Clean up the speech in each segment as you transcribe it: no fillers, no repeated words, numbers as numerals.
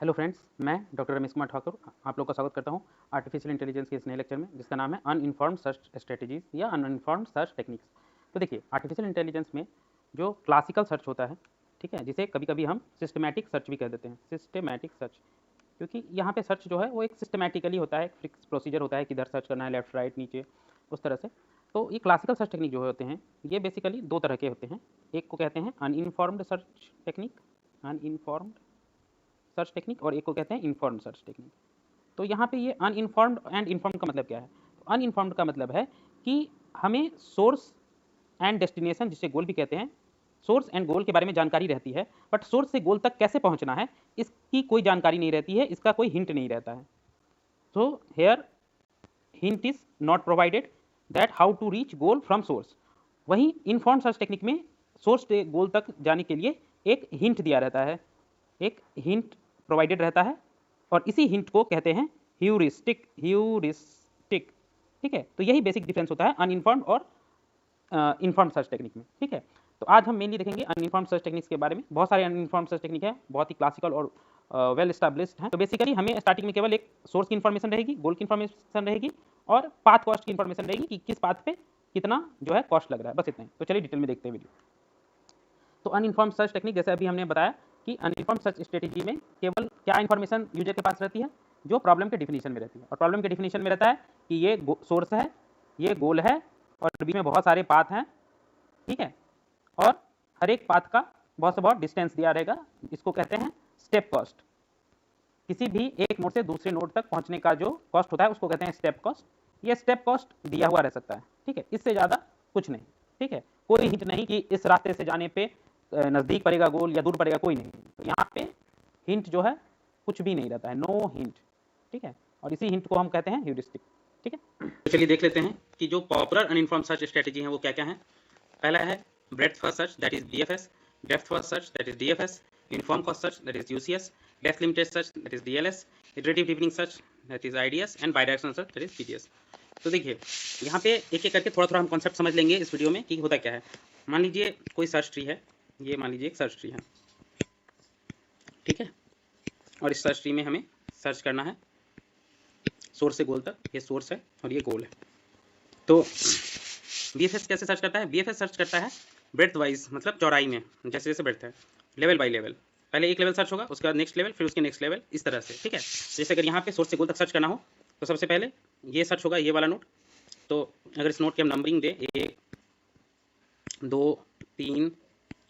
Hello friends, मैं doctor Ramesh Kumar Thakur आप लोग का स्वागत करता हूं आर्टिफिशियल इंटेलिजेंस के इस नए लेक्चर में, जिसका नाम है अनइन्फॉर्म्ड सर्च स्ट्रेटजीज या अनइन्फॉर्म्ड सर्च टेक्निक्स। तो देखिए, आर्टिफिशियल इंटेलिजेंस में जो क्लासिकल सर्च होता है, ठीक है, जिसे कभी कभी हम सिस्टमैटिक सर्च भी कह देते हैं, सिस्टमैटिक सर्च, क्योंकि यहाँ पे सर्च जो है वो एक सिस्टमैटिकली होता है, एक फिक्स प्रोसीजर होता है, किधर सर्च करना है, लेफ्ट राइट नीचे, उस तरह से। तो ये क्लासिकल सर्च टेक्निक जो होते हैं, ये बेसिकली दो तरह के होते हैं। एक को कहते हैं uninformed search technique, uninformed search technique, और एक को कहते हैं इन्फॉर्म्ड सर्च टेक्निक। तो यहाँ पे ये अनइन्फॉर्म्ड एंड इन्फॉर्म्ड का मतलब क्या है? तो अनइन्फॉर्म्ड का मतलब है कि हमें सोर्स एंड डेस्टिनेशन, जिसे गोल भी कहते हैं, सोर्स एंड गोल के बारे में जानकारी रहती है, बट सोर्स से गोल तक कैसे पहुंचना है इसकी कोई जानकारी नहीं रहती है, इसका कोई हिंट नहीं रहता है। So here hint is not provided that how to reach goal from source. वहीं इन्फॉर्म्ड सर्च टेक्निक में सोर्स से गोल तक जाने के लिए एक हिंट दिया रहता है, एक हिंट प्रोवाइडेड रहता है, और इसी हिंट को कहते हैं ह्यूरिस्टिक। ह्यूरिस्टिक, ठीक है। तो यही बेसिक डिफरेंस होता है अनइन्फॉर्म्ड और इन्फॉर्म्ड सर्च टेक्निक में, ठीक है। तो आज हम मेनली देखेंगे अनइन्फॉर्म्ड सर्च टेक्निक्स के बारे में। बहुत सारे अनइन्फॉर्म्ड सर्च टेक्निक है, बहुत ही क्लासिकल और वेल एस्टैब्लिश्ड है। तो बेसिकली हमें स्टार्टिंग में केवल एक सोर्स की इन्फॉर्मेशन रहेगी, गोल की इन्फॉर्मेशन रहेगी, और पाथ कॉस्ट की इन्फॉर्मेशन रहेगी कि किस पाथ पे कितना जो है कॉस्ट लग रहा है, बस इतना ही। तो चलिए डिटेल में देखते हैं वीडियो। तो अनइन्फॉर्म्ड सर्च टेक्निक, जैसे अभी हमने बताया कि अनइन्फॉर्म्ड सर्च स्ट्रेटेजी में केवल क्या इन्फॉर्मेशन यूजर के पास रहती है, जो प्रॉब्लम के डिफिनीशन में रहती है। और प्रॉब्लम के डिफिनीशन में रहता है कि ये सोर्स है, ये गोल है, और बीच में बहुत सारे पाथ हैं, ठीक है। और हर एक पाथ का बहुत से बहुत डिस्टेंस दिया रहेगा, इसको कहते हैं स्टेप कॉस्ट। किसी भी एक नोड से दूसरे नोड तक पहुंचने का जो कॉस्ट होता है उसको कहते हैं स्टेप कॉस्ट। ये स्टेप कॉस्ट दिया हुआ रह सकता है, ठीक है, इससे ज़्यादा कुछ नहीं, ठीक है। कोई हिंट नहीं कि इस रास्ते से जाने पे नज़दीक पड़ेगा गोल या दूर पड़ेगा, कोई नहीं। तो यहाँ पे हिंट जो है कुछ भी नहीं रहता है, नो हिंट, ठीक है। और इसी हिंट को हम कहते हैं ह्यूरिस्टिक, ठीक है। तो चलिए देख लेते हैं कि जो पॉपुलर अनइन्फॉर्म्ड सर्च स्ट्रेटेजी है वो क्या क्या है। पहला है breadth first search, that is BFS, depth first search, that is DFS, inform first search, that is UCS, depth limited search, that is DLS, iterative deepening search, that is IDs, and bidirectional search, that is PDS. तो देखिए, यहाँ पे एक एक करके थोड़ा थोड़ा हम कॉन्सेप्ट समझ लेंगे इस वीडियो में कि होता क्या है। मान लीजिए कोई सर्च ट्री है, ये मान लीजिए एक सर्च ट्री है, ठीक है। और इस सर्च ट्री में हमें सर्च करना है सोर्स से गोल तक। ये सोर्स है और ये गोल है। तो बीएफएस कैसे सर्च करता है? बीएफएस सर्च करता है ब्रेड्थ वाइज, मतलब चौड़ाई में, जैसे जैसे ब्रेड्थ है, लेवल बाय लेवल। पहले एक लेवल सर्च होगा, उसके बाद नेक्स्ट लेवल, फिर उसके नेक्स्ट लेवल, इस तरह से, ठीक है। जैसे अगर यहाँ पे सोर्स से गोल तक सर्च करना हो तो सबसे पहले ये सर्च होगा, ये वाला नोड। तो अगर इस नोड की हम नंबरिंग दे 1 2 3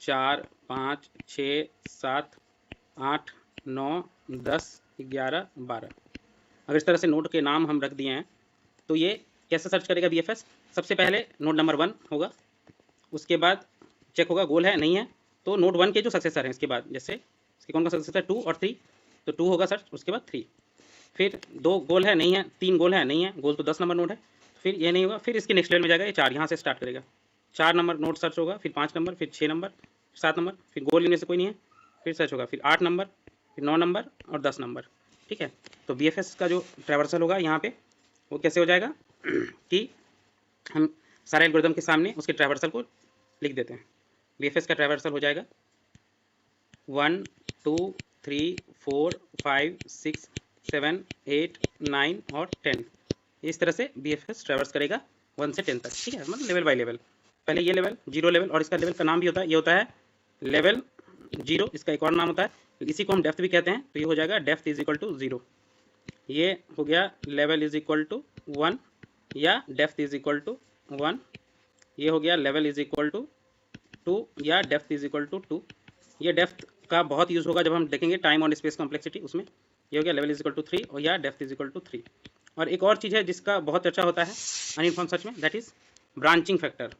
4 5 6 7 8 9 10 11 12, अगर इस तरह से नोड के नाम हम रख दिए हैं तो ये कैसे सर्च करेगा बीएफएस? सबसे पहले नोड नंबर 1 होगा, उसके बाद चेक होगा गोल है नहीं है, तो नोड 1 के जो सक्सेसर हैं इसके बाद, जैसे इसके कौन का सक्सेसर 2 और 3, तो 2 होगा सर्च, उसके बाद 3। फिर 2 गोल है नहीं है, 3 गोल है नहीं है, गोल तो 10 नंबर नोड है, फिर ये नहीं होगा, फिर इसके नेक्स्ट लेवल में जाएगा, ये 4 यहाँ से स्टार्ट करेगा, 4 नंबर नोड सर्च होगा, फिर 5 नंबर, फिर 6 नंबर, 7 नंबर, फिर गोल इनमें से कोई नहीं है, फिर सर्च होगा, फिर 8 नंबर, फिर 9 नंबर और 10 नंबर, ठीक है। तो बीएफएस का जो ट्रैवर्सल होगा यहाँ पे वो कैसे हो जाएगा कि हम सारे एल्गोरिदम के सामने उसके ट्रैवर्सल को लिख देते हैं। बीएफएस का ट्रैवर्सल हो जाएगा 1 2 3 4 5 6 7 8 9 और 10। इस तरह से बीएफएस ट्रैवर्स करेगा 1 से 10 तक, ठीक है, मतलब लेवल बाय लेवल। पहले ये लेवल 0 लेवल, और इसका लेवल का नाम भी होता है, ये होता है लेवल 0, इसका एक और नाम होता है, इसी को हम डेप्थ भी कहते हैं। तो ये हो जाएगा डेप्थ इज इक्वल टू 0, ये हो गया लेवल इज इक्वल टू 1 या डेप्थ इज इक्वल टू 1, ये हो गया लेवल इज इक्वल टू 2 या डेप्थ इज इक्वल टू 2। ये डेप्थ का बहुत यूज़ होगा जब हम देखेंगे टाइम और स्पेस कॉम्प्लेक्सिटी, उसमें ये हो गया लेवल इज इक्वल टू 3 और या डेप्थ इज इक्वल टू 3। और एक और चीज़ है जिसका बहुत चर्चा होता है अनइन्फॉर्म्ड सर्च में, that is branching factor.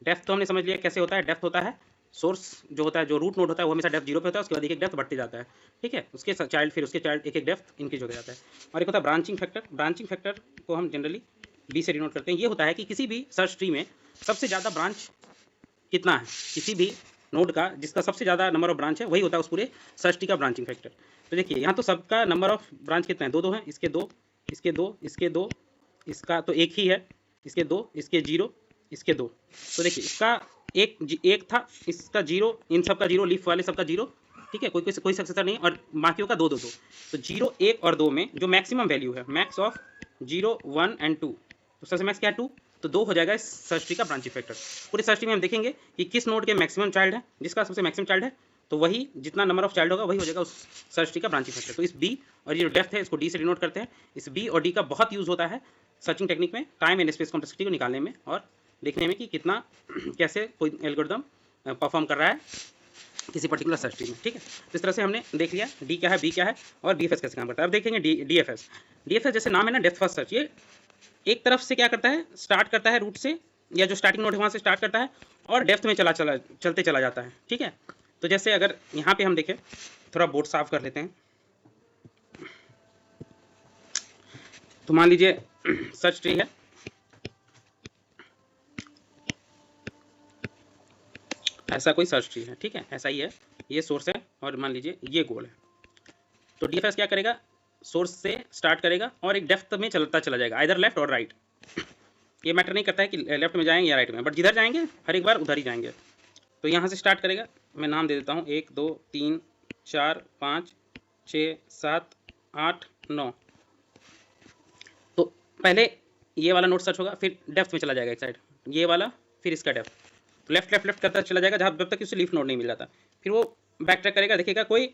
Depth तो हमने समझ लिया कैसे होता है। डेप्थ होता है सोर्स जो होता है, जो रूट नोड होता है वो हमेशा डेप्थ 0 पे होता है, उसके बाद एक डेप्थ बढ़ते जाता है, ठीक है, उसके चाइल्ड, फिर उसके चाइल्ड, एक डेप्थ इंक्रीज होता जाता है। और एक होता है ब्रांचिंग फैक्टर। ब्रांचिंग फैक्टर को हम जनरली बी से डिनोट करते हैं। ये होता है कि किसी भी सर्च ट्री में सबसे ज़्यादा ब्रांच कितना है, किसी भी नोड का जिसका सबसे ज़्यादा नंबर ऑफ ब्रांच है वही होता है उस पूरे सर्च ट्री का ब्रांचिंग फैक्टर। तो देखिए यहाँ तो सबका नंबर ऑफ ब्रांच कितना है, 2 है, इसके 2, इसके 2, इसके 2, इसका तो एक ही है, इसके 2, इसके 0, इसके 2। तो देखिए इसका एक था, इसका 0, इन सब का 0, लीफ वाले सबका 0, ठीक है, कोई सक्सेसर नहीं, और बाकियों का 2 2 2। तो 0 1 और 2 में जो मैक्सिमम वैल्यू है, मैक्स ऑफ 0 1 एंड 2, तो सबसे मैक्स क्या है 2, तो 2 हो जाएगा इस सर्च ट्री का ब्रांचिंग फैक्टर। पूरी सर्च ट्री में हम देखेंगे कि किस नोड के मैक्सिमम चाइल्ड है, जिसका सबसे मैक्सिमम चाइल्ड है, तो वही जितना नंबर ऑफ चाइल्ड होगा वही हो जाएगा उस सर्च ट्री का ब्रांचिंग फैक्टर। तो इस बी और ये जो डेप्थ है इसको डी से डिनोट करते हैं। इस बी और डी का बहुत यूज़ होता है सर्चिंग टेक्निक में, टाइम एंड स्पेस कॉम्प्लेक्सिटी को निकालने में और देखने में कि कितना कैसे कोई एल्गोरिथम परफॉर्म कर रहा है किसी पर्टिकुलर सर्च ट्री में। ठीक है, तो इस तरह से हमने देख लिया डी क्या है, बी क्या है और बी एफ एस कैसे काम करता है। अब देखेंगे D F S. D F S जैसे नाम है ना, डेप्थ फर्स्ट सर्च, ये एक तरफ से क्या करता है, स्टार्ट करता है रूट से, या जो स्टार्टिंग नोड है वहाँ से स्टार्ट करता है और डेप्थ में चलते चला जाता है। ठीक है, तो जैसे अगर यहाँ पे हम देखें, थोड़ा बोर्ड साफ कर लेते हैं, तो मान लीजिए सर्च ट्री है, ऐसा कोई सर्च ट्री है। ठीक है, ऐसा ही है, ये सोर्स है और मान लीजिए ये गोल है। तो डीएफएस क्या करेगा, सोर्स से स्टार्ट करेगा और एक डेप्थ में चलता चला जाएगा, आइदर लेफ्ट और राइट। ये मैटर नहीं करता है कि लेफ्ट में जाएंगे या राइट में, बट जिधर जाएंगे हर एक बार उधर ही जाएंगे। तो यहाँ से स्टार्ट करेगा, मैं नाम दे देता हूँ 1 2 3 4 5 6 7 8 9। तो पहले ये वाला नोड सर्च होगा, फिर डेप्थ में चला जाएगा एक साइड, ये वाला, फिर इसका डेप्थ, लेफ्ट लेफ्ट लेफ्ट करता चला जाएगा जब तक उसे लीफ नोड नहीं मिल जाता। फिर वो बैक ट्रैक करेगा, देखेगा कोई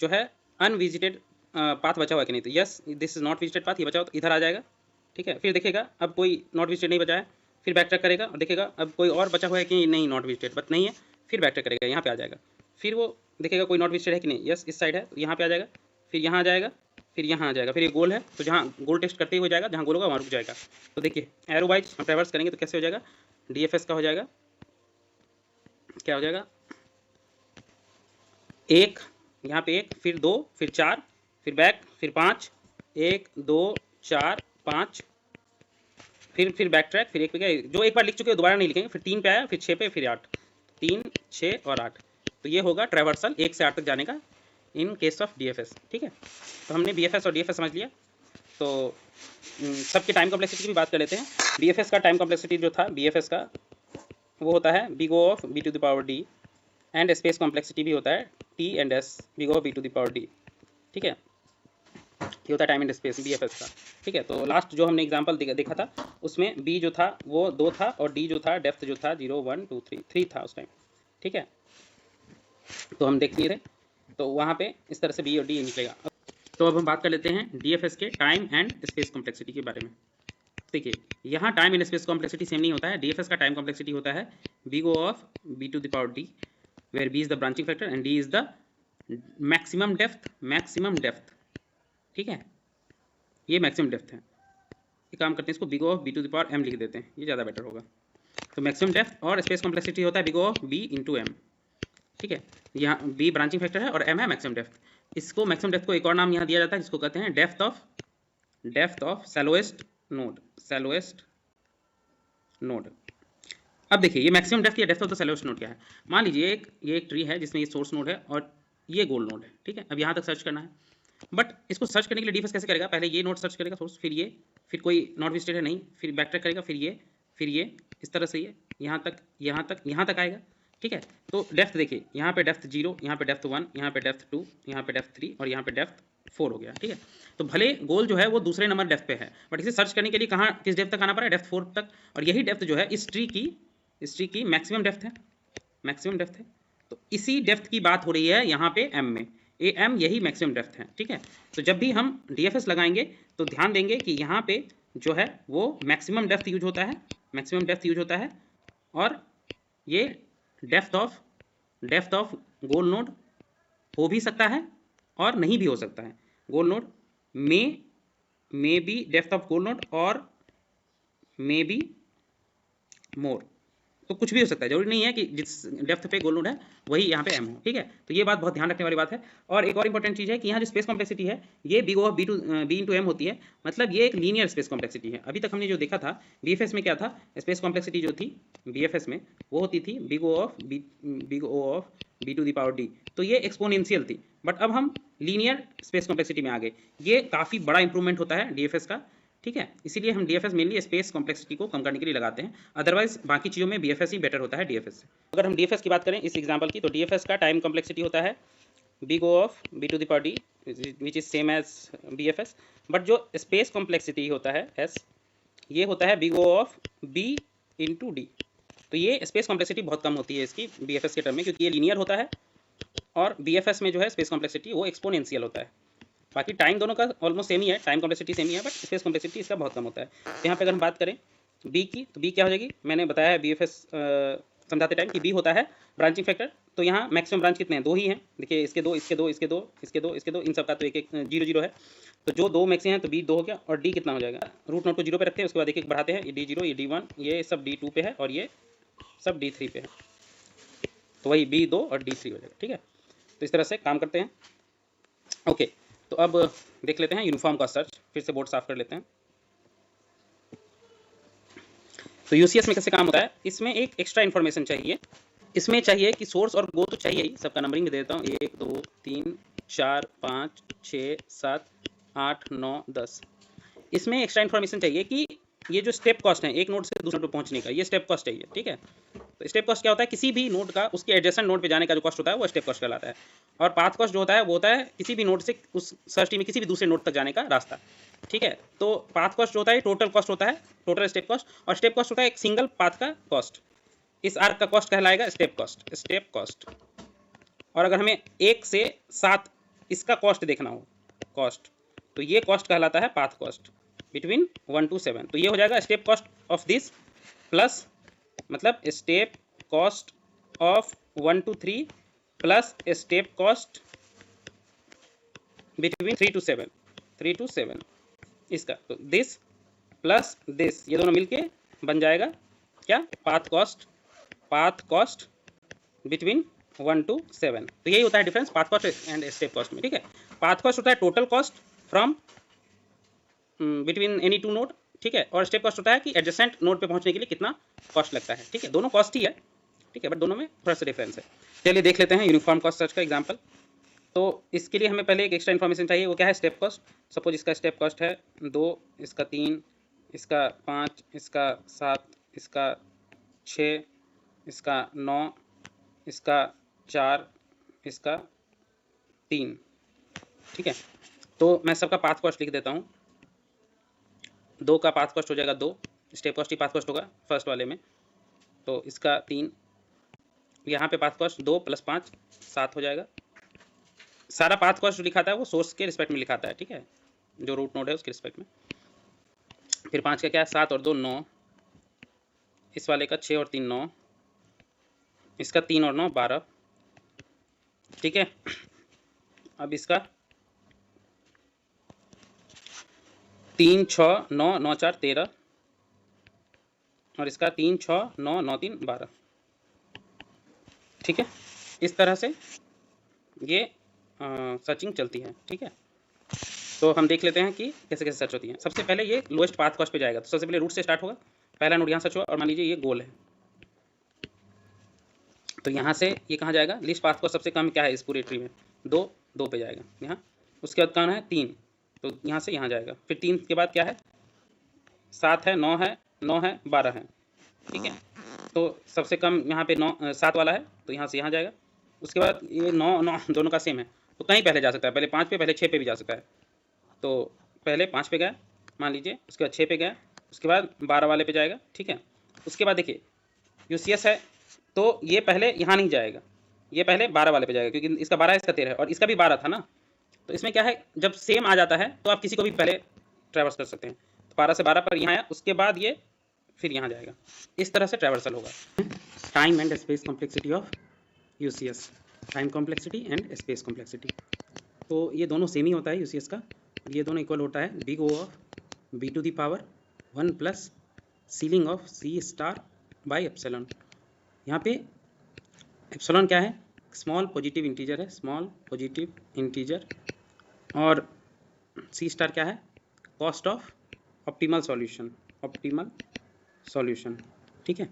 जो है अनविजिटेड पाथ बचा हुआ कि नहीं, तो yes this is not visited path, ये बचा हो तो इधर आ जाएगा। ठीक है, फिर देखेगा अब कोई नॉट विजिटेड नहीं बचा है, फिर बैक ट्रैक करेगा और देखेगा अब कोई और बचा हुआ है कि नहीं, नॉट विजिटेड बट नहीं है, फिर बैक ट्रैक करेगा, यहाँ पे आ जाएगा। फिर वो देखेगा कोई नॉट विजिटेड है कि नहीं, यस इस साइड है, तो यहाँ पे आ जाएगा, फिर यहाँ आ जाएगा, फिर यहाँ आ जाएगा, फिर ये गोल है तो जहाँ गोल टेस्ट करते हुए जाएगा, जहाँ गोल होगा वहाँ रुक जाएगा। तो देखिए एरो वाइज हम ट्रैवर्स करेंगे तो कैसे हो जाएगा, डीएफएस का हो जाएगा, क्या हो जाएगा, 1 यहाँ पे 1, फिर 2, फिर 4, फिर बैक, फिर 5, 1 2 4 5, फिर बैक ट्रैक, फिर 1 पे गए, जो एक बार लिख चुके हो दोबारा नहीं लिखेंगे, फिर 3 पे आया, फिर 6 पे, फिर 8, 3 6 और 8। तो ये होगा ट्रैवर्सल 1 से 8 तक जाने का इन केस ऑफ डीएफएस। ठीक है, तो हमने बीएफएस और डीएफएस समझ लिया। तो सबके टाइम कॉम्प्लेक्सिटी की भी बात कर लेते हैं। बीएफएस का टाइम कॉम्प्लेक्सिटी जो था बीएफएस का, वो होता है big O of b to the power d, and space complexity भी होता है t and s big O of b to the power d। ठीक है, ये होता है टाइम एंड स्पेस बीएफएस का। ठीक है, तो लास्ट जो हमने एग्जांपल देखा था उसमें b जो था वो 2 था और d जो था डेप्थ जो था 0 1 2 3 था उस टाइम। ठीक है, तो हम देख लिए थे, तो वहाँ पे इस तरह से b और d निकलेगा। तो अब हम बात कर लेते हैं डीएफएस के टाइम एंड स्पेस कॉम्प्लेक्सिटी के बारे में। देखिए यहाँ time and space complexity same नहीं होता है। डीएफएस का टाइम कॉम्प्लेक्सिटी होता है big O of b to the power d, where b is the branching factor and d is the maximum depth। ठीक है, ये मैक्सिमम डेप्थ है। ये काम करते हैं, इसको big O of b to the power m लिख देते हैं, ये ज़्यादा बेटर होगा। तो मैक्सिमम डेप्थ और स्पेस कॉम्प्लेक्सिटी होता है big O of b into m। ठीक है, यहाँ b ब्रांचिंग फैक्टर है और m है मैक्सिमम डेप्थ। इसको मैक्सिमम डेप्थ को एक और नाम यहाँ दिया जाता है जिसको कहते हैं डेप्थ ऑफ सैलोएस्ट नोड। अब देखिए ये मैक्सिमम डेप्थ या डेप्थ ऑफ द सैलोएस्ट नोड क्या है। मान लीजिए ये एक ट्री है जिसमें ये सोर्स नोड है और ये गोल नोड है। ठीक है, अब यहाँ तक सर्च करना है, बट इसको सर्च करने के लिए डीएफएस कैसे करेगा, पहले ये नोड सर्च करेगा सोर्स, फिर ये, फिर कोई नॉट विजिटेड है नहीं, फिर बैक ट्रैक करेगा, फिर ये इस तरह से ये यहाँ तक आएगा। ठीक है, तो डेप्थ देखिए यहाँ पे डेप्थ 0, यहाँ पे डेप्थ 1, यहाँ पे डेप्थ 2, यहाँ पे डेप्थ 3 और यहाँ पे डेप्थ 4 हो गया। ठीक है, तो भले गोल जो है वो दूसरे नंबर डेप्थ पे है, बट इसे सर्च करने के लिए कहाँ किस डेप्थ तक आना पड़ा है, डेप्थ 4 तक, और यही डेप्थ जो है इस ट्री की मैक्सिमम डेप्थ है। तो इसी डेप्थ की बात हो रही है यहाँ पे m में, ए एम यही मैक्सिमम डेप्थ है। ठीक है, तो जब भी हम डीएफएस लगाएंगे तो ध्यान देंगे कि यहाँ पे जो है वो मैक्सिमम डेप्थ यूज होता है, और ये डेप्थ ऑफ गोल नोड हो भी सकता है और नहीं भी हो सकता है। Goal node may be depth of goal node और मे बी मोर, तो कुछ भी हो सकता है, जरूरी नहीं है कि जिस डेप्थ पे गोल नोड है वही यहाँ पे m हो। ठीक है, तो ये बात बहुत ध्यान रखने वाली बात है। और एक और इंपॉर्टेंट चीज़ है कि यहाँ जो स्पेस कॉम्प्लेक्सिटी है ये big O of b into m होती है, मतलब ये एक लीनियर स्पेस कॉम्प्लेक्सिटी है। अभी तक हमने जो देखा था बीएफएस में क्या था, स्पेस कॉम्प्लेक्सिटी जो थी बीएफएस में वो होती थी big O of b to the power d, तो ये एक्सपोनेंशियल थी, बट अब हम लीनियर स्पेस कॉम्प्लेक्सिटी में आ गए। ये काफ़ी बड़ा इंप्रूवमेंट होता है डीएफएस का। ठीक है, इसीलिए हम डीएफएस मेनली स्पेस कॉम्प्लेक्सिटी को कम करने के लिए लगाते हैं, अदरवाइज बाकी चीज़ों में बीएफएस ही बेटर होता है डीएफएस से। अगर हम डीएफएस की बात करें इस एग्जांपल की, तो डीएफएस का टाइम कॉम्प्लेक्सिटी होता है big O of b to the power d which is same as BFS, but जो स्पेस कॉम्प्लेक्सिटी होता है S, ये होता है big O of b into d। तो ये स्पेस कॉम्प्लेक्सिटी बहुत कम होती है इसकी BFS के टर्म में, क्योंकि ये लीनियर होता है और BFS में जो है स्पेस कॉम्प्लेक्सिटी वो एक्सपोनेंशियल होता है। बाकी टाइम दोनों का ऑलमोस्ट सेम ही है, टाइम कॉम्प्लेक्सिटी सेम ही है, बट स्पेस कॉम्प्लेक्सिटी इसका बहुत कम होता है। तो यहाँ पे अगर हम बात करें बी की, तो बी क्या हो जाएगी, मैंने बताया है BFS समझाते टाइम कि बी होता है ब्रांचिंग फैक्टर। तो यहाँ मैक्सिमम ब्रांच कितने हैं, 2 ही हैं। देखिए इसके 2, इसके 2, इसके 2, इसके 2, इसके 2, इन सब का तो एक एक 0 0 है। तो जो 2 मैक्सिमम है तो बी 2 हो गया, और डी कितना हो जाएगा, रूट नोट को 0 पे रखते हैं, उसके बाद एक एक बढ़ाते हैं, ये D0, ये D1, ये सब D2 पे है और ये सब D3 पे है। तो वही B2 और D3 हो जाएगा। ठीक है, तो इस तरह से काम करते हैं। ओके, तो अब देख लेते हैं यूनिफॉर्म का सर्च, फिर से बोर्ड साफ कर लेते हैं। तो यूसीएस में कैसे काम होता है, इसमें एक एक्स्ट्रा इन्फॉर्मेशन चाहिए। इसमें चाहिए कि सोर्स और गो तो चाहिए ही, सबका नंबरिंग भी दे देता हूँ, 1 2 3 4 5 6 7 8 9 10। इसमें एक्स्ट्रा इन्फॉर्मेशन चाहिए कि ये जो स्टेप कॉस्ट है एक नोड से दूसरे नोड पर पहुंचने का, ये स्टेप कॉस्ट चाहिए। ठीक है, तो स्टेप कॉस्ट क्या होता है, किसी भी नोड का उसके एडजेसेंट नोड पे जाने का जो कॉस्ट होता है वो स्टेप कॉस्ट कहलाता है। और पाथ कॉस्ट जो होता है वो होता है किसी भी नोड से उस सर्च ट्री में किसी भी दूसरे नोड तक जाने का रास्ता। ठीक है, तो पाथ कॉस्ट जो होता है टोटल कॉस्ट होता है, टोटल स्टेप कॉस्ट, और स्टेप कॉस्ट होता है एक सिंगल पाथ का कॉस्ट। इस आर्क का कॉस्ट कहलाएगा स्टेप कॉस्ट, स्टेप कॉस्ट। और अगर हमें 1 से 7 इसका कॉस्ट देखना हो, कॉस्ट, तो ये कॉस्ट कहलाता है पाथ कॉस्ट बिटवीन 1 to 7। तो ये हो जाएगा step cost of this plus, मतलब step cost of 1 to 3 plus step cost between 3 to 7, 3 to 7 इसका। तो दिस प्लस दिस, ये दोनों मिलके बन जाएगा क्या, पाथ कॉस्ट बिटवीन 1 to 7। तो यही होता है difference path cost and step cost में। ठीक है, पाथ कॉस्ट होता है total cost from between any two node. ठीक है, और स्टेप कॉस्ट होता है कि एडजेसेंट नोड पे पहुंचने के लिए कितना कॉस्ट लगता है। ठीक है, दोनों कॉस्ट ही है। ठीक है, बट दोनों में थोड़ा सा डिफरेंस है। चलिए देख लेते हैं यूनिफॉर्म कॉस्ट सर्च का एग्जांपल। तो इसके लिए हमें पहले एक एक्स्ट्रा इन्फॉर्मेशन चाहिए, वो क्या है, स्टेप कॉस्ट। सपोज इसका स्टेप कॉस्ट है 2, इसका 3, इसका 5, इसका 7, इसका 6, इसका 9, इसका 4, इसका 3। ठीक है, तो मैं सबका पाथ कॉस्ट लिख देता हूँ। 2 का पाथ कॉस्ट हो जाएगा 2, स्टेप कॉस्ट ही पाथ कॉस्ट होगा फर्स्ट वाले में। तो इसका 3, यहाँ पे पाथ कॉस्ट 2 + 5 7 हो जाएगा। सारा पाथ कॉस्ट जो लिखाता है वो सोर्स के रिस्पेक्ट में लिखाता है। ठीक है, जो रूट नोड है उसके रिस्पेक्ट में। फिर 5 का क्या है, 7 और 2 9, इस वाले का 6 और 3 9, इसका 3 और 9 12। ठीक है, अब इसका 3 6 9 9 4 13, और इसका 3 6 9 9 3 12। ठीक है, इस तरह से ये सर्चिंग चलती है। ठीक है, तो हम देख लेते हैं कि कैसे कैसे सर्च होती है। सबसे पहले ये लोएस्ट पाथ कॉस्ट पे जाएगा, तो सबसे पहले रूट से स्टार्ट होगा। पहला नोड यहाँ सर्च हुआ, और मान लीजिए ये गोल है, तो यहाँ से ये कहाँ जाएगा, लिस्ट पाथ कॉस्ट सबसे कम क्या है इस पूरे ट्री में, 2 पे जाएगा यहाँ। उसके बाद कौन है, 3, तो यहाँ से यहाँ जाएगा। फिर 3 के बाद क्या है, 7 है, 9 है, 9 है, 12 है। ठीक है, तो सबसे कम यहाँ पे 7 वाला है, तो यहाँ से यहाँ जाएगा। उसके बाद ये 9 9 दोनों का सेम है, तो कहीं पहले जा सकता है, पहले 5 पे, पहले 6 पे भी जा सकता है। तो पहले 5 पे गया मान लीजिए, उसके बाद 6 पे गया, उसके बाद 12 वाले पे जाएगा। ठीक है, उसके बाद देखिए यूसीएस है, तो ये पहले यहाँ नहीं जाएगा, ये पहले 12 वाले पे जाएगा, क्योंकि इसका 12 है, इसका 13 है, और इसका भी 12 था ना। तो इसमें क्या है, जब सेम आ जाता है तो आप किसी को भी पहले ट्रैवर्स कर सकते हैं। तो 12 से 12 पर यहाँ आया, उसके बाद ये फिर यहाँ जाएगा। इस तरह से ट्रैवर्सल होगा। Time and space complexity of UCS, time complexity and space complexity. तो ये दोनों सेम ही होता है यूसीएस का, ये दोनों इक्वल होता है big O of b to the power 1 plus ceiling of C* by epsilon. यहाँ पे एप्सिलॉन क्या है, स्मॉल पॉजिटिव इंटीजर है, स्मॉल पॉजिटिव इंटीजर, और C* क्या है, cost of optimal solution, optimal solution. ठीक है,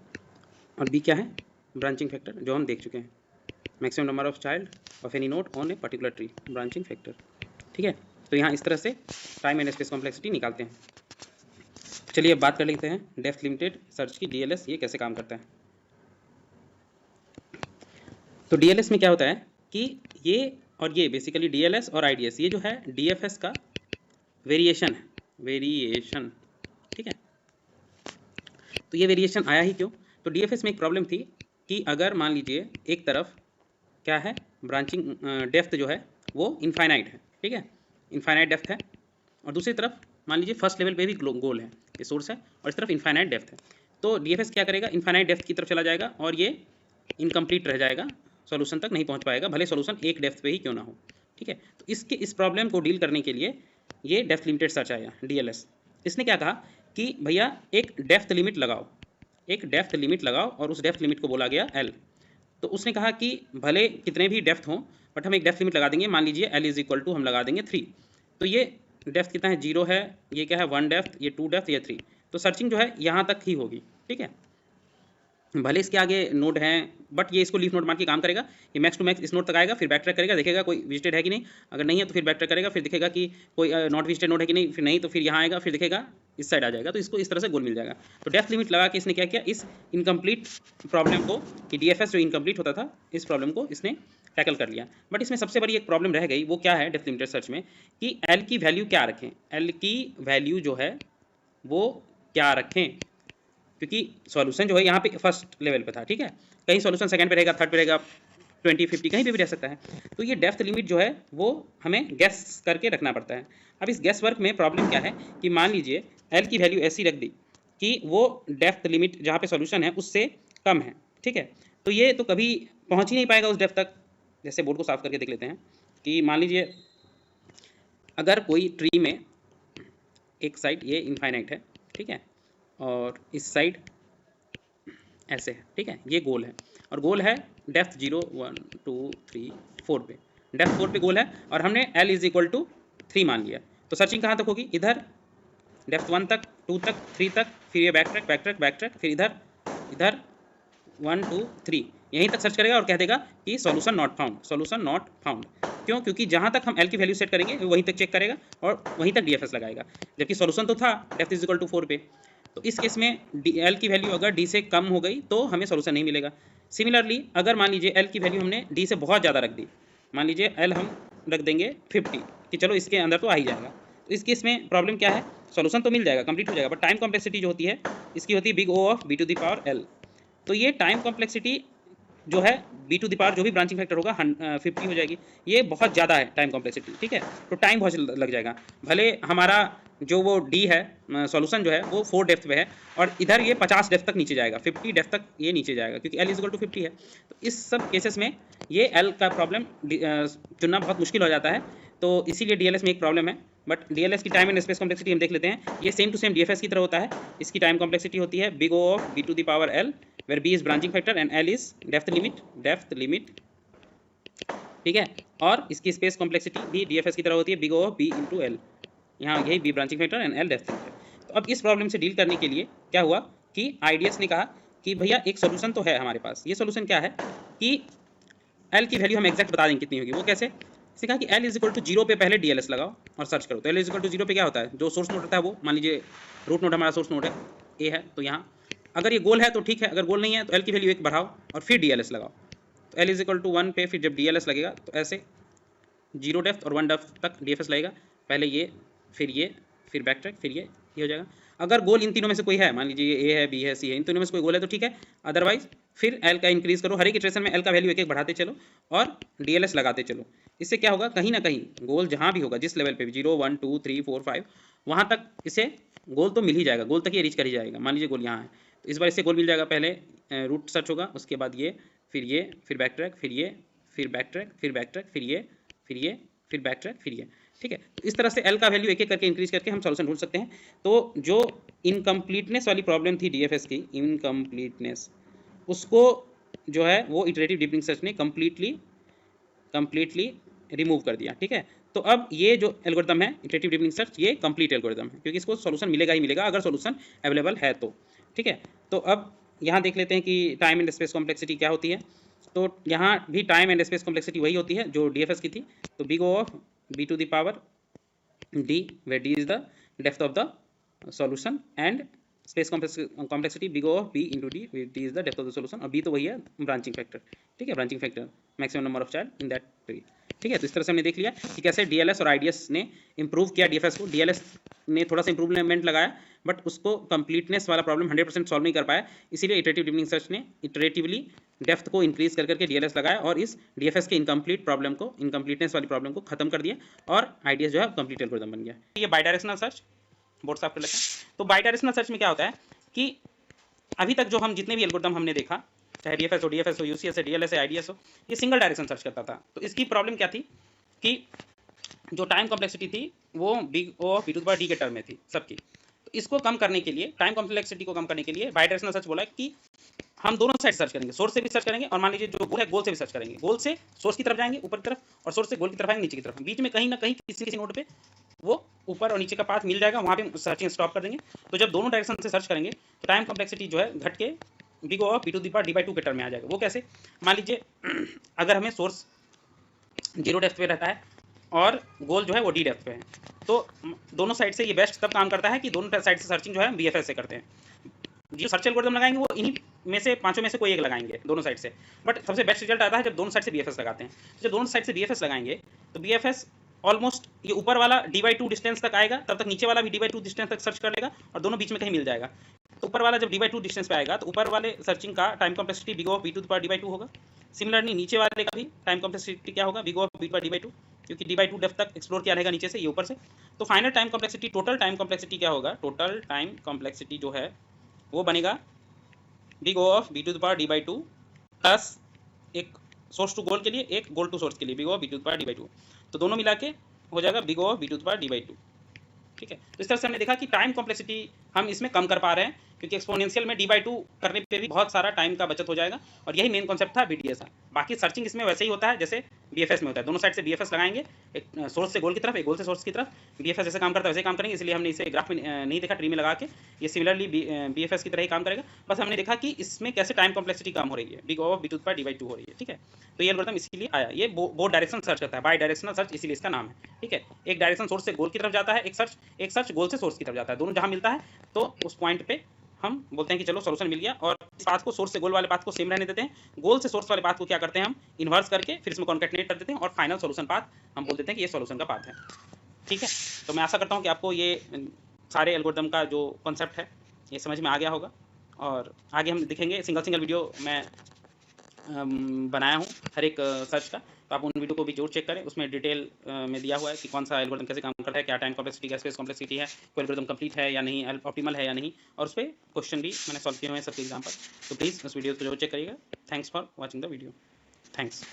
और B क्या है, ब्रांचिंग फैक्टर, जो हम देख चुके हैं, maximum number of child of any node on a particular tree, branching factor. ठीक है, तो यहाँ इस तरह से टाइम एंड स्पेस कॉम्प्लेक्सिटी निकालते हैं। चलिए अब बात कर लेते हैं डेप्थ लिमिटेड सर्च की, DLS ये कैसे काम करता है। तो DLS में क्या होता है कि ये और ये बेसिकली डीएलएस और आईडीएस, ये जो है डीएफएस का वेरिएशन है, वेरिएशन, ठीक है। तो ये वेरिएशन आया ही क्यों? तो डीएफएस में एक प्रॉब्लम थी कि अगर मान लीजिए एक तरफ क्या है, ब्रांचिंग डेप्थ जो है वो इनफाइनाइट है, ठीक है, इनफाइनाइट डेप्थ है, और दूसरी तरफ मान लीजिए फर्स्ट लेवल पे भी गोल है, ये सोर्स है, और इस तरफ इनफाइनाइट डेप्थ है। तो डीएफएस क्या करेगा, इनफाइनाइट डेप्थ की तरफ चला जाएगा और ये इनकम्प्लीट रह जाएगा, सॉल्यूशन तक नहीं पहुंच पाएगा, भले सॉल्यूशन एक डेप्थ पे ही क्यों ना हो, ठीक है। तो इस प्रॉब्लम को डील करने के लिए ये डेप्थ लिमिटेड सर्च आया, डीएलएस। इसने क्या कहा कि भैया एक डेप्थ लिमिट लगाओ, एक डेप्थ लिमिट लगाओ, और उस डेप्थ लिमिट को बोला गया एल। तो उसने कहा कि भले कितने भी डेप्थ हों, बट हम एक डेप्थ लिमिट लगा देंगे, मान लीजिए एल इज इक्वल टू हम लगा देंगे 3। तो ये डेप्थ कितना है, 0 है, ये क्या है 1 डेप्थ, ये 2 डेप्थ, ये 3। तो सर्चिंग जो है यहाँ तक ही होगी, ठीक है। भले इसके आगे नोड हैं, बट ये इसको लीफ नोड मान के काम करेगा। ये मैक्स टू मैक्स इस नोड तक आएगा, फिर बैक ट्रैक करेगा, देखेगा कोई विजिटेड है कि नहीं, अगर नहीं है तो फिर बैक ट्रैक करेगा, फिर दिखेगा कि कोई नॉट विजिटेड नोड है कि नहीं, फिर नहीं तो फिर यहाँ आएगा, फिर दिखेगा इस साइड आ जाएगा। तो इसको इस तरह से गोल मिल जाएगा। तो डेप्थ लिमिट लगा के इसने क्या किया, इस इनकम्प्लीट प्रॉब्लम को, कि डीएफएस जो इनकम्प्लीट होता था, इस प्रॉब्लम को इसने टैकल कर लिया। बट इसमें सबसे बड़ी एक प्रॉब्लम रह गई, वो क्या है डेप्थ लिमिटेड सर्च में, कि एल की वैल्यू क्या रखें, एल की वैल्यू जो है वो क्या रखें, क्योंकि सॉल्यूशन जो है यहाँ पे फर्स्ट लेवल पे था, ठीक है, कहीं सॉल्यूशन सेकंड पे रहेगा, थर्ड पे रहेगा, 20, 50 कहीं पे भी रह सकता है। तो ये डेप्थ लिमिट जो है वो हमें गैस करके रखना पड़ता है। अब इस गैस वर्क में प्रॉब्लम क्या है कि मान लीजिए एल की वैल्यू ऐसी रख दी कि वो डेप्थ लिमिट जहाँ पे सॉल्यूशन है उससे कम है, ठीक है, तो ये तो कभी पहुँच ही नहीं पाएगा उस डेप्थ तक। जैसे बोर्ड को साफ करके देख लेते हैं कि मान लीजिए अगर कोई ट्री में एक साइड ये इनफाइनाइट है, ठीक है, और इस साइड ऐसे है, ठीक है, ये गोल है, और गोल है डेप्थ 0, 1, 2, 3, 4 पे, डेप्थ 4 पे गोल है, और हमने L इज इक्वल टू 3 मान लिया। तो सर्चिंग कहाँ तक होगी, इधर डेप्थ 1 तक, 2 तक, 3 तक, फिर ये back track back track back track, फिर इधर इधर 1, 2, 3 यहीं तक सर्च करेगा और कह देगा कि solution not found, solution not found. क्यों? क्योंकि जहाँ तक हम L की वैल्यू सेट करेंगे वहीं तक चेक करेगा और वहीं तक DFS लगाएगा, जबकि सॉल्यूशन तो था डेप्थ इज इक्वल टू 4 पे। तो इस केस में L की वैल्यू अगर D से कम हो गई तो हमें सॉल्यूशन नहीं मिलेगा। सिमिलरली अगर मान लीजिए L की वैल्यू हमने D से बहुत ज़्यादा रख दी, मान लीजिए L हम रख देंगे 50 कि चलो इसके अंदर तो आ ही जाएगा, तो इस केस में प्रॉब्लम क्या है, सॉल्यूशन तो मिल जाएगा, कंप्लीट हो जाएगा, बट टाइम कॉम्प्लेक्सिटी जो होती है इसकी होती है big O of B to the power L। तो ये टाइम कॉम्प्लेक्सिटी जो है B टू द पावर जो भी ब्रांचिंग फैक्टर होगा 50 हो जाएगी, ये बहुत ज़्यादा है टाइम कॉम्प्लेक्सिटी, ठीक है, तो टाइम बहुत लग जाएगा। भले हमारा जो वो D है सॉल्यूशन जो है वो 4 डेप्थ पे है और इधर ये 50 डेप्थ तक नीचे जाएगा, 50 डेप्थ तक ये नीचे जाएगा क्योंकि L इज इक्वल टू 50 है। तो इस सब केसेस में ये L का प्रॉब्लम चुनना बहुत मुश्किल हो जाता है, तो इसीलिए DLS में एक प्रॉब्लम है। बट DLS की टाइम एंड स्पेस कॉम्प्लेक्सिटी हम देख लेते हैं, ये सेम टू सेम DFS की तरह होता है। इसकी टाइम कॉम्प्लेक्सिटी होती है big O of B to the power L where B is branching factor and L is depth limit, ठीक है, और इसकी स्पेस कॉम्प्लेक्सिटी भी DFS की तरह होती है big O of B into L, यहाँ यही B branching factor and L depth limit. तो अब इस प्रॉब्लम से डील करने के लिए क्या हुआ कि IDS ने कहा कि भैया एक सोल्यूशन तो है हमारे पास। ये सोल्यूशन क्या है कि L की वैल्यू हम एग्जैक्ट बता देंगे कितनी होगी, वो कैसे, इसने कहा कि L इज इक्वल टू 0 पे पहले DLS लगाओ और सर्च करो। तो L इज इक्वल टू 0 पे क्या होता है, जो सोर्स नोड होता है वो, मान लीजिए रूट नोड हमारा सोर्स नोड है A है, तो यहाँ अगर ये गोल है तो ठीक है, अगर गोल नहीं है तो L की वैल्यू 1 बढ़ाओ और फिर DLS लगाओ। तो L इज इक्वल टू 1 पे फिर जब DLS लगेगा तो ऐसे 0 डेप्थ और 1 डेप्थ तक DFS लगेगा, पहले ये फिर बैक ट्रैक, फिर ये हो जाएगा। अगर गोल इन तीनों में से कोई है, मान लीजिए A है, B है, C है, इन तीनों में से कोई गोल है तो ठीक है, अदरवाइज फिर L का इंक्रीज करो, हर एक इटरेशन में L का वैल्यू एक एक बढ़ाते चलो और DLS लगाते चलो। इससे क्या होगा, कहीं ना कहीं गोल जहाँ भी होगा, जिस लेवल पे भी 0, 1, 2, 3, 4, 5 वहाँ तक इसे गोल तो मिल ही जाएगा, गोल तक ये रीच कर ही जाएगा। मान लीजिए गोल यहाँ है तो इस बार इससे गोल मिल जाएगा, पहले रूट सर्च होगा, उसके बाद ये, फिर बैक ट्रैक, फिर ये, फिर बैक ट्रैक, फिर बैक ट्रैक, फिर ये, फिर बैक ट्रैक, फिर ये, ठीक है। तो इस तरह से L का वैल्यू एक एक करके इंक्रीज करके हम सॉल्यूशन ढूंढ सकते हैं। तो जो इनकम्प्लीटनेस वाली प्रॉब्लम थी DFS की, इनकम्प्लीटनेस, उसको जो है वो इटरेटिव डीपनिंग सर्च ने कम्प्लीटली रिमूव कर दिया, ठीक है। तो अब ये जो एल्गोरिथम है इटरेटिव डीपनिंग सर्च, ये कंप्लीट एल्गोरिथम है क्योंकि इसको सॉल्यूशन मिलेगा ही मिलेगा अगर सॉल्यूशन अवेलेबल है तो, ठीक है। तो अब यहाँ देख लेते हैं कि टाइम एंड स्पेस कॉम्प्लेक्सिटी क्या होती है। तो यहाँ भी टाइम एंड स्पेस कॉम्प्लेक्सिटी वही होती है जो DFS की थी, तो big O of B to the power D where D is the depth of the solution and space complexity big of B into D, D is the depth of the solution, और B तो वही है branching factor, ठीक है, branching factor maximum number of child in that tree, ठीक है। तो इस तरह से हमने देख लिया कि कैसे डीएलएस और आईडीएस ने इंप्रूव किया डीएफएस को। डीएलएस ने थोड़ा सा इंप्रूवमेंट लगाया, बट उसको कंप्लीटनेस वाला प्रॉब्लम 100% सॉल्व नहीं कर पाया, इसीलिए इटरेटिव डीपनिंग सर्च ने इटरेटिवली डेप्थ को इंक्रीज कर करके डीएलएस लगाया और इस डीएफएस के इनकम्प्लीट प्रॉब्लम को, इनकम्प्लीटनेस वाली प्रॉब्लम को खत्म कर दिया और आईडीएस जो है कंप्लीट एल्गोरिथम बन गया। ये बाइडायरेक्शनल सर्च बोर्ड साफ कर लेते हैं। तो बाइडायरेक्शनल सर्च में क्या होता है कि अभी तक जो हम जितने भी एल्गोरिथम हमने देखा, चाहे डीएफएस हो, डीएफएस हो, यूसीएस है, डीएलएस है, आईडीएस हो, ये सिंगल डायरेक्शन सर्च करता था। तो इसकी प्रॉब्लम क्या थी कि जो टाइम कॉम्प्लेक्सिटी थी वो big O B to the power D के टर्म में थी सबकी। तो इसको कम करने के लिए, टाइम कॉम्प्लेक्सिटी को कम करने के लिए बाइडायरेक्शनल सर्च बोला कि हम दोनों साइड सर्च करेंगे, सोर्स से भी सर्च करेंगे और मान लीजिए जो गोल है गोल से भी सर्च करेंगे। गोल से सोर्स की तरफ जाएंगे ऊपर की तरफ, और सोर्स से गोल की तरफ आएंगे नीचे की तरफ। बीच में कहीं ना कहीं किसी किसी नोड पे वो ऊपर और नीचे का पाथ मिल जाएगा, वहाँ पे सर्चिंग स्टॉप कर देंगे। तो जब दोनों डायरेक्शन से सर्च करेंगे तो टाइम कॉम्प्लेक्सिटी जो है घट के big O B to the power D by two के टर्म में आ जाएगा। वो कैसे? मान लीजिए अगर हमें सोर्स 0 डेप्थ पे रहता है और गोल जो है वो डी डेप्थ पे है, तो दोनों साइड से ये बेस्ट तब काम करता है कि दोनों साइड से सर्चिंग जो है बीएफएस से करते हैं। जो सर्च एल्गोरिथम लगाएंगे वो इन्हीं में से पांचों में से कोई एक लगाएंगे दोनों साइड से, बट सबसे बेस्ट रिजल्ट आता है जब दोनों साइड से बीएफएस लगाते हैं। जब दोनों साइड से बीएफएस लगाएंगे तो बीएफएस ऑलमोस्ट ये ऊपर वाला डी/2 डिस्टेंस तक आएगा, तब तक नीचे वाला भी डी/2 डिस्टेंस तक सर्च कर लेगा और दोनों बीच में कहीं मिल जाएगा। तो ऊपर वाला जब डी/2 डिस्टेंस पे आएगा तो ऊपर वाले सर्चिंग का time complexity big of B to the power डी/2 होगा। सिमिलरली नीचे वाले का भी टाइम कॉम्प्लेक्सिटी क्या होगा? Big of B to the power डी/2, क्योंकि डी/2 डेप्थ तक एक्सप्लोर किया रहेगा नीचे से, ये ऊपर से। तो final time complexity, total time complexity क्या होगा? टोटल टाइम कॉम्प्लेक्सिटी जो है वो बनेगा big O of B to the power डी/2 प्लस एक सोर्स टू गोल के लिए, एक गोल टू सोर्स के लिए big O of B to the power डी/2, तो दोनों मिला के हो जाएगा big O of B to the power डी/2, ठीक है। तो इस तरह से हमने देखा कि टाइम कॉम्प्लेक्सिटी हम इसमें कम कर पा रहे हैं, क्योंकि एक्सपोनेंशियल में डी/2 करने पे भी बहुत सारा टाइम का बचत हो जाएगा, और यही मेन कॉन्सेप्ट था बीडीएस का। बाकी सर्चिंग इसमें वैसे ही होता है जैसे बीएफएस में होता है, दोनों साइड से बीएफएस लगाएंगे, एक सोर्स से गोल की तरफ, एक गोल से सोर्स की तरफ। बीएफएस जैसे काम करता है वैसे काम करेंगे, इसलिए हमने इसे ग्राफ में नहीं देखा, ट्री में लगा के। ये सिमिलरली बीएफएस की तरह ही काम करेगा, बस हमने देखा कि इसमें कैसे टाइम कॉम्प्लेक्सिटी कम हो रही है, big of B to the power डी/2 हो रही है, ठीक है। तो ये एल्गोरिथम इसीलिए आया, ये बोथ डायरेक्शन सर्च करता है, बाई डायरेक्शनल सर्च, इसीलिए इसका नाम है, ठीक है। एक डायरेक्शन सोर्स से गोल की तरफ जाता है, एक सर्च गोल से सोर्स की तरफ जाता है, दोनों जहाँ मिलता है तो उस पॉइंट पे हम बोलते हैं कि चलो सॉल्यूशन मिल गया। और इस पाथ को, सोर्स से गोल वाले पाथ को सेम रहने देते हैं, गोल से सोर्स वाले पाथ को क्या करते हैं हम इन्वर्स करके फिर इसमें कॉन्कैटिनेट कर देते हैं, और फाइनल सॉल्यूशन पाथ हम बोल देते हैं कि ये सॉल्यूशन का पाथ है, ठीक है। तो मैं आशा करता हूँ कि आपको ये सारे एल्गोरिथम का जो कॉन्सेप्ट है ये समझ में आ गया होगा, और आगे हम दिखेंगे सिंगल वीडियो मैं बनाया हूँ हर एक सर्च का, तो आप उन वीडियो को भी जरूर चेक करें। उसमें डिटेल में दिया हुआ है कि कौन सा एल्गोरिथम कैसे काम करता है, क्या टाइम कॉम्प्लेक्सिटी, क्या स्पेस कॉम्प्लेक्सिटी है, कोई एल्गोरिथम कंप्लीट है या नहीं, ऑप्टिमल है या नहीं, और उस पर क्वेश्चन भी मैंने सॉल्व किए हुए हैं सबके एग्जाम पर। तो प्लीज़ उस वीडियो को जरूर चेक करिएगा। Thanks for watching the video. Thanks.